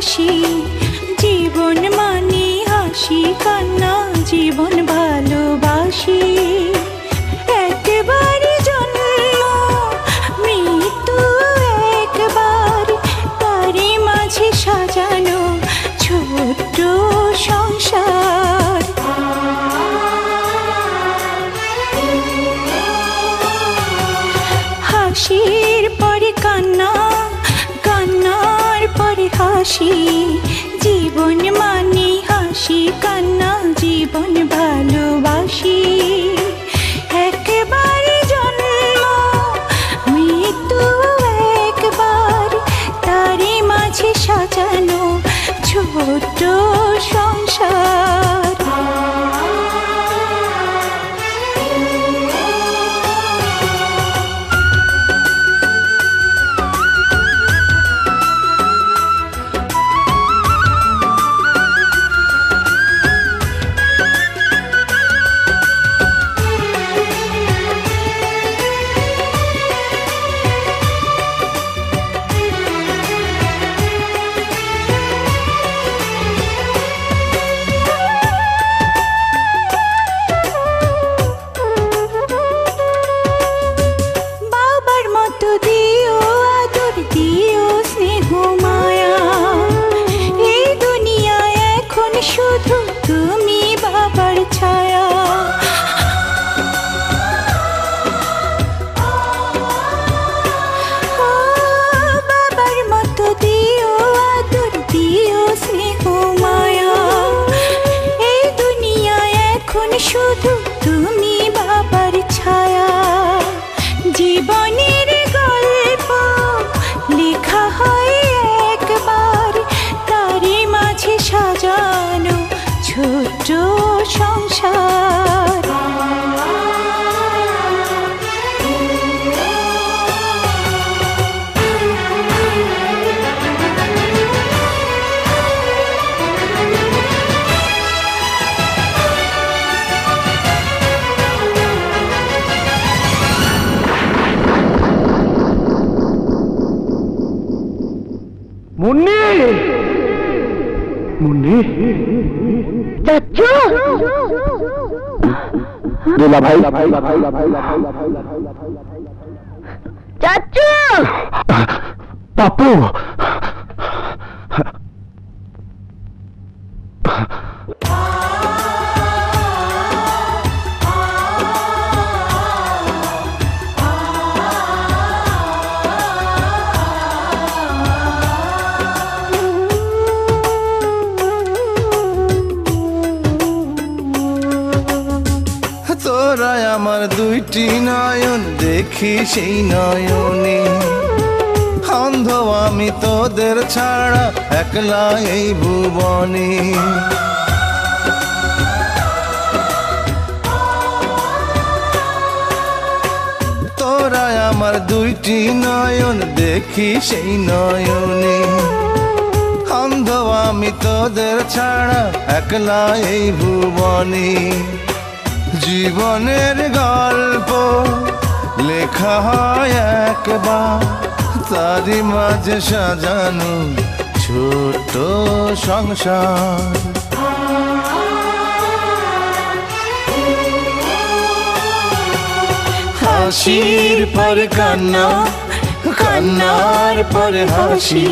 হাসি জীবন মানে হাসি কান্না জীবন ভালোবাসি একবারে জন্ম মৃত্যু একবার তারই মাঝে সাজানো ছোট্ট সংসার হাসির পরে কান্না কান্নার পরে হাসি জীবন মানে হাসি কান্না জীবন ভালোবাসি একবারে জন্ম মৃত্যু একবার তারই মাঝে সাজানো ছোট্ট সংসার শুধু তুমি বাবার ছায়া বাবার মতো দিও আদর দিও স্নেহ মায়া এই দুনিয়ায় এখন শুধু তুমি বাবার ছায়া জীবনের গল্প লেখা হয় একবার তারই মাঝে সাজানো ছোট্ট সংসার মুন্নি মুন্নি চাচু দুলা ভাই চাচু পাপু তোরাই আমার দুইটি নয়ন দেখি সেই নয়নে অন্ধ আমি তোদের ছাড়া একলা এই ভুবনে তোরাই আমার দুইটি নয়ন দেখি সেই নয়নে অন্ধ আমি তোদের ছাড়া একলা এই ভুবনে জীবনের গল্প লেখা হয় একবার তারই মাঝে সাজানো ছোট সংসার হাসির পরে কান্না কান্নার পরে হাসি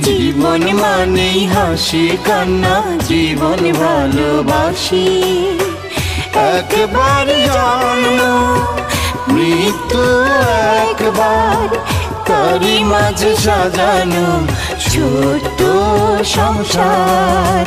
জীবন মানেই হাসি কান্না জীবন ভালোবাসি একবার জন্ম মৃত্যু একবার তারই মাঝে সাজানো ছোট্ট সংসার